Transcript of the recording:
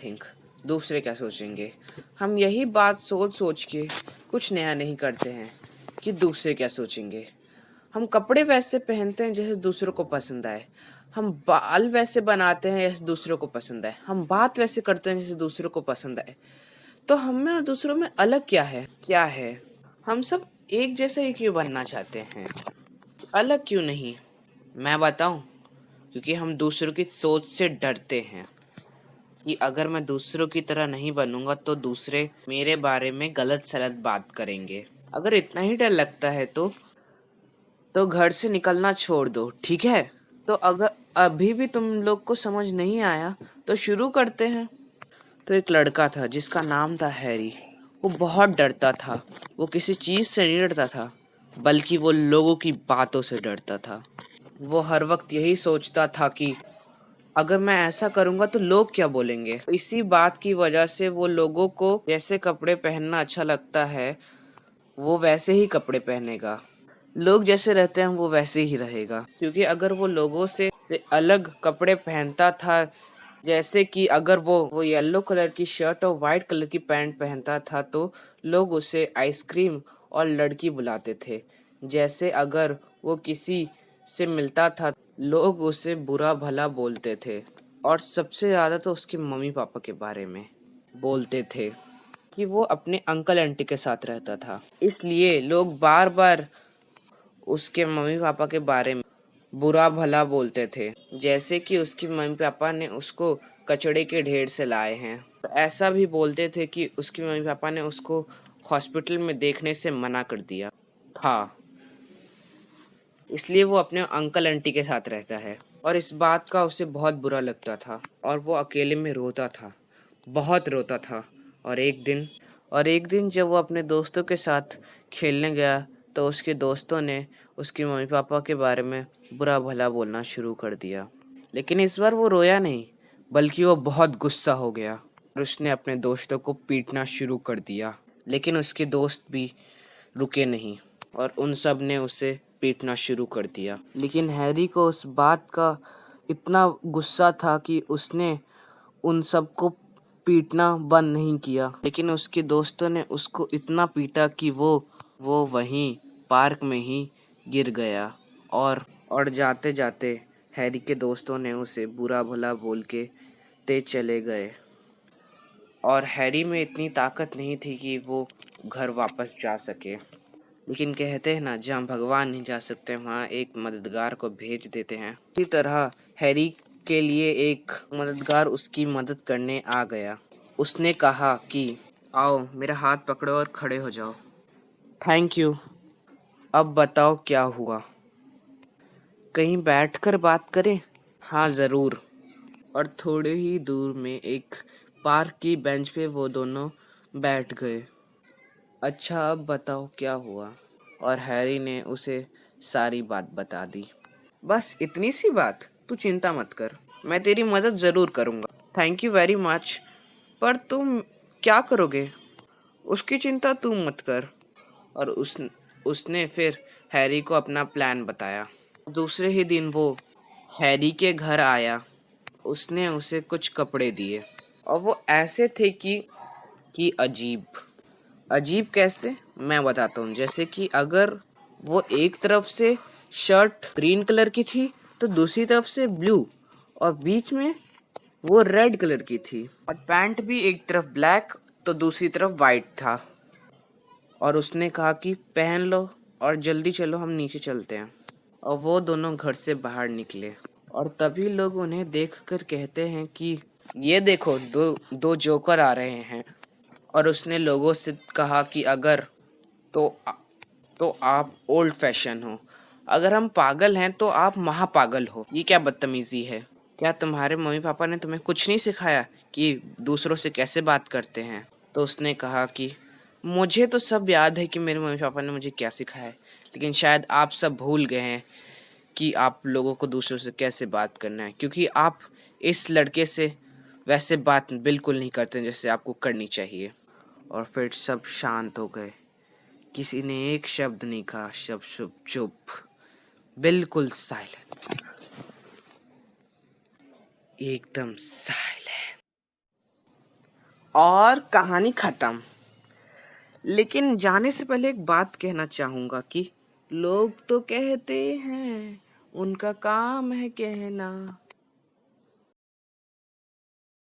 Think, दूसरे क्या सोचेंगे। हम यही बात सोच सोच के कुछ नया नहीं करते हैं कि दूसरे क्या सोचेंगे। हम कपड़े वैसे पहनते हैं जैसे दूसरों को पसंद आए, हम बाल वैसे बनाते हैं जैसे दूसरों को पसंद आए, हम बात वैसे करते हैं जैसे दूसरों को पसंद आए। तो हम में और दूसरों में अलग क्या है? हम सब एक जैसे ही क्यों बनना चाहते हैं, अलग क्यों नहीं? मैं बताऊं, क्योंकि हम दूसरों की सोच से डरते हैं कि अगर मैं दूसरों की तरह नहीं बनूंगा तो दूसरे मेरे बारे में गलत सलत बात करेंगे। अगर इतना ही डर लगता है तो घर से निकलना छोड़ दो, ठीक है? तो अगर अभी भी तुम लोग को समझ नहीं आया तो शुरू करते हैं। तो एक लड़का था जिसका नाम था हैरी। वो बहुत डरता था। वो किसी चीज से नहीं डरता था, बल्कि वो लोगों की बातों से डरता था। वो हर वक्त यही सोचता था कि अगर मैं ऐसा करूंगा तो लोग क्या बोलेंगे। इसी बात की वजह से वो लोगों को जैसे कपड़े पहनना अच्छा लगता है वो वैसे ही कपड़े पहनेगा। लोग जैसे रहते हैं वो वैसे ही रहेगा, क्योंकि अगर वो लोगों से अलग कपड़े पहनता था, जैसे कि अगर वो येलो कलर की शर्ट और वाइट कलर की पैंट पहनता था तो लोग उसे आइसक्रीम और लड़की बुलाते थे। जैसे अगर वो किसी से मिलता था लोग उसे बुरा भला बोलते थे, और सबसे ज़्यादा तो उसके मम्मी पापा के बारे में बोलते थे कि वो अपने अंकल आंटी के साथ रहता था। इसलिए लोग बार बार उसके मम्मी पापा के बारे में बुरा भला बोलते थे, जैसे कि उसके मम्मी पापा ने उसको कचड़े के ढेर से लाए हैं। तो ऐसा भी बोलते थे कि उसके मम्मी पापा ने उसको हॉस्पिटल में देखने से मना कर दिया था, इसलिए वो अपने अंकल आंटी के साथ रहता है। और इस बात का उसे बहुत बुरा लगता था और वो अकेले में रोता था, बहुत रोता था। और एक दिन जब वो अपने दोस्तों के साथ खेलने गया तो उसके दोस्तों ने उसके मम्मी पापा के बारे में बुरा भला बोलना शुरू कर दिया। लेकिन इस बार वो रोया नहीं, बल्कि वो बहुत गुस्सा हो गया और उसने अपने दोस्तों को पीटना शुरू कर दिया। लेकिन उसके दोस्त भी रुके नहीं और उन सब ने उसे पीटना शुरू कर दिया। लेकिन हैरी को उस बात का इतना गुस्सा था कि उसने उन सबको पीटना बंद नहीं किया। लेकिन उसके दोस्तों ने उसको इतना पीटा कि वो वहीं पार्क में ही गिर गया। और जाते जाते हैरी के दोस्तों ने उसे बुरा भला बोल के तेज चले गए। और हैरी में इतनी ताकत नहीं थी कि वो घर वापस जा सके। लेकिन कहते हैं ना, जहाँ भगवान नहीं जा सकते वहाँ एक मददगार को भेज देते हैं। इसी तरह हैरी के लिए एक मददगार उसकी मदद करने आ गया। उसने कहा कि आओ मेरा हाथ पकड़ो और खड़े हो जाओ। Thank you. अब बताओ क्या हुआ? कहीं बैठकर बात करें? हाँ ज़रूर। और थोड़े ही दूर में एक पार्क की बेंच पे वो दोनों बैठ गए। अच्छा अब बताओ क्या हुआ? और हैरी ने उसे सारी बात बता दी। बस इतनी सी बात? तू चिंता मत कर, मैं तेरी मदद ज़रूर करूँगा। Thank you very much. पर तुम क्या करोगे? उसकी चिंता तू मत कर। और उसने फिर हैरी को अपना प्लान बताया। दूसरे ही दिन वो हैरी के घर आया। उसने उसे कुछ कपड़े दिए और वो ऐसे थे कि अजीब। अजीब कैसे, मैं बताता हूँ। जैसे कि अगर वो एक तरफ से शर्ट ग्रीन कलर की थी तो दूसरी तरफ से ब्लू, और बीच में वो रेड कलर की थी, और पैंट भी एक तरफ ब्लैक तो दूसरी तरफ वाइट था। और उसने कहा कि पहन लो और जल्दी चलो, हम नीचे चलते हैं। और वो दोनों घर से बाहर निकले और तभी लोग उन्हें देखकर कहते हैं कि ये देखो, दो दो जोकर आ रहे हैं। और उसने लोगों से कहा कि अगर तो तो आप ओल्ड फैशन हो, अगर हम पागल हैं तो आप महापागल हो। ये क्या बदतमीजी है? क्या तुम्हारे मम्मी पापा ने तुम्हें कुछ नहीं सिखाया कि दूसरों से कैसे बात करते हैं? तो उसने कहा कि मुझे तो सब याद है कि मेरे मम्मी पापा ने मुझे क्या सिखाया है, लेकिन शायद आप सब भूल गए हैं कि आप लोगों को दूसरों से कैसे बात करना है, क्योंकि आप इस लड़के से वैसे बात बिल्कुल नहीं करते जैसे आपको करनी चाहिए। और फिर सब शांत हो गए। किसी ने एक शब्द नहीं कहा। सब चुप, बिल्कुल साइलेंस, एकदम साइलेंट। और कहानी खत्म। लेकिन जाने से पहले एक बात कहना चाहूँगा कि लोग तो कहते हैं उनका काम है कहना,